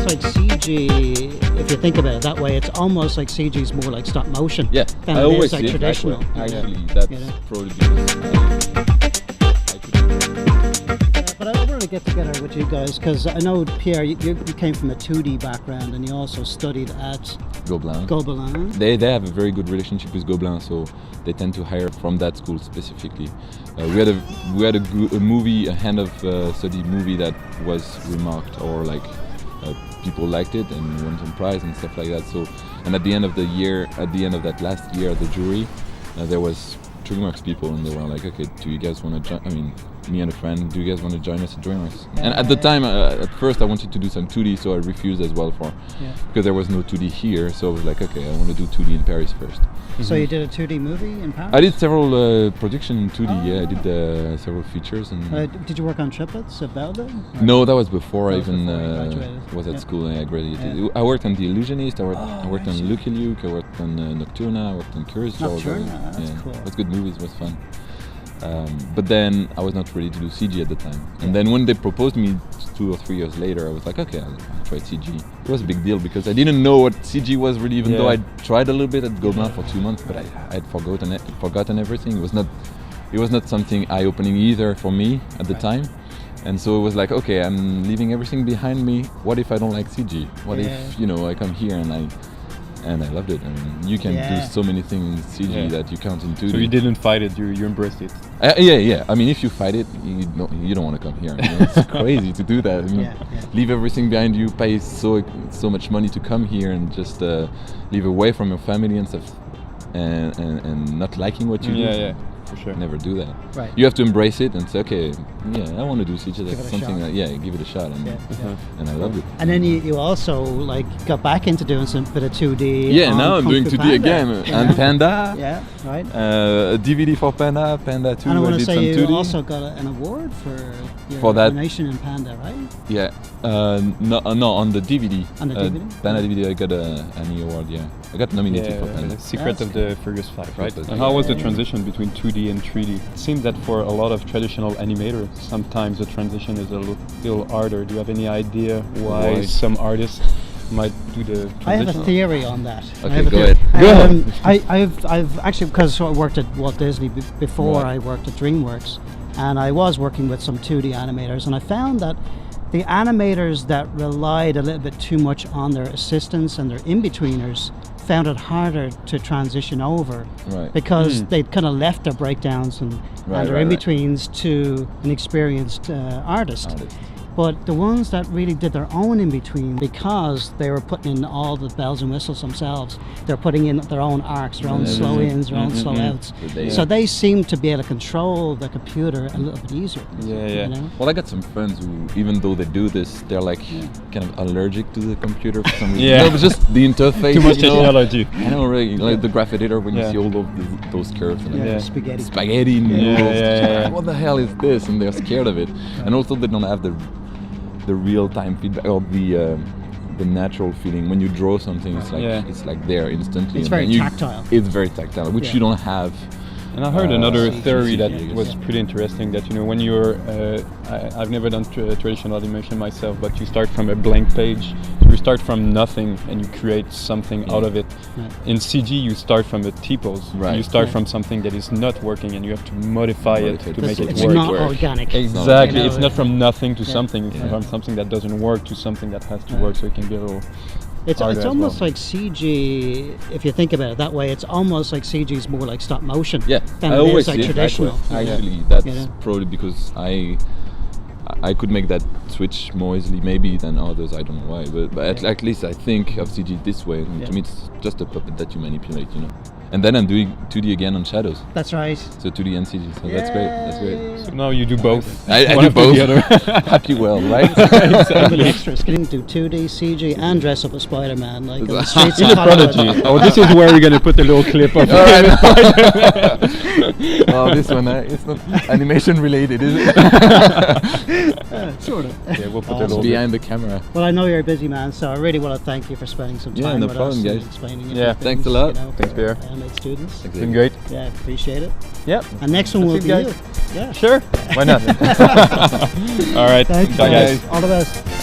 like CG, if you think about it that way, it's almost like CG is more like stop motion. Yeah, than I it always is like see it traditional. that way. Actually, that's probably because But I wanted to get together with you guys because I know, Pierre, you came from a 2D background and you also studied at Gobelin. They have a very good relationship with Gobelin, so they tend to hire from that school specifically. We had a movie, a hand of study movie that was remarked, or like people liked it and won some prize and stuff like that. So, and at the end of the year, at the end of that last year, the jury, there was Dreamworks people, and they were like, okay, do you guys want to join? I mean, me and a friend, do you guys want to join us at Dreamworks? And at the time, at first I wanted to do some 2D, so I refused as well because there was no 2D here. So I was like, okay, I want to do 2D in Paris first. So you did a 2D movie in Paris? I did several production in 2D. Yeah, I did several features. And did you work on triplets about it? No, that was before I even graduated. was at school and I graduated. Yeah. I worked on The Illusionist. I worked on Lucky Luke. I worked on Nocturna. I worked on Curious George. Nocturna, that's cool. It was good movies. It was fun. But then I was not ready to do CG at the time. And then when they proposed me 2 or 3 years later, I was like, okay, I'll try CG. It was a big deal because I didn't know what CG was really, even though I tried a little bit at Gobelin for 2 months, but I had forgotten everything. It was not something eye-opening either for me at the time. And so it was like, okay, I'm leaving everything behind me. What if I don't like CG? What if, I come here and I loved it. I mean, you can do so many things in CG that you can't in 2D. So you didn't fight it, you embraced it. Yeah. I mean, if you fight it, you don't want to come here. I mean, it's crazy to do that. I mean, leave everything behind you, pay so much money to come here and just live away from your family and stuff, and not liking what you do. Yeah, for sure. Never do that. Right. You have to embrace it and say, okay, I want to do CG. That's something that, give it a shot. And I loved it. And then you also got back into doing some bit of 2D. Yeah, now I'm doing 2D again. And Panda. Yeah, right. A DVD for Panda 2. And I want to say you 2D. also got an award for that animation in Panda, right? Yeah. No, on the DVD. On the DVD? Panda DVD, I got an award, I got nominated for Panda. The Secret of the Furious 5, right? And how was the transition between 2D and 3D? It seems that for a lot of traditional animators, sometimes the transition is a little harder. Do you have any idea why some artists might do the transition? I have a theory on that. Okay, go ahead. I've actually, because I worked at Walt Disney before I worked at Dreamworks, and I was working with some 2D animators, and I found that the animators that relied a little bit too much on their assistants and their in-betweeners found it harder to transition over because they'd kind of left their breakdowns and their in-betweens to an experienced artist. But the ones that really did their own in-between, because they were putting in all the bells and whistles themselves, they're putting in their own arcs, their own slow ins, their own slow outs. So they seem to be able to control the computer a little bit easier. You know? Well, I got some friends who, even though they do this, they're like kind of allergic to the computer for some reason. No, but just the interface. Too much technology. I know, really, like the graph editor when you see all of those curves and spaghetti noodles. What the hell is this? And they're scared of it. And also they don't have the real-time feedback or the natural feeling when you draw something. It's like there instantly. It's very tactile. It's very tactile, which you don't have. And I heard another theory that was pretty interesting. That when you're, I've never done traditional animation myself, but you start from a blank page. You start from nothing and you create something out of it. In CG, you start from the t-pose. You start from something that is not working, and you have to modify it to make it work. It's not organic. Exactly. It's not from nothing to something. It's from something that doesn't work to something that has to work. So it can be a little. It's almost like CG, if you think about it that way, it's almost like CG is more like stop motion than it is like traditional. Actually, that's probably because I could make that switch more easily maybe than others, I don't know why, but at least I think of CG this way. To me it's just a puppet that you manipulate, And then I'm doing 2D again on shadows. That's right. So 2D and CG, so that's great. So now you do both. I do both. Happy well, right? Exactly. Extras. Can do 2D, CG, and dress up as Spider-Man, like on the streets of Hollywood. Oh, this is where we're going to put the little clip of Oh, this one, it's not animation related, is it? Sort of. Yeah, we'll put it behind the camera. Well, I know you're a busy man, so I really want to thank you for spending some time with us and explaining it. Thanks a lot. Thanks, Pierre. Students. It's been great. Yeah, appreciate it. Yep. And next one will be you. Yeah, sure. Why not? All right. Thanks, bye, guys. All the best.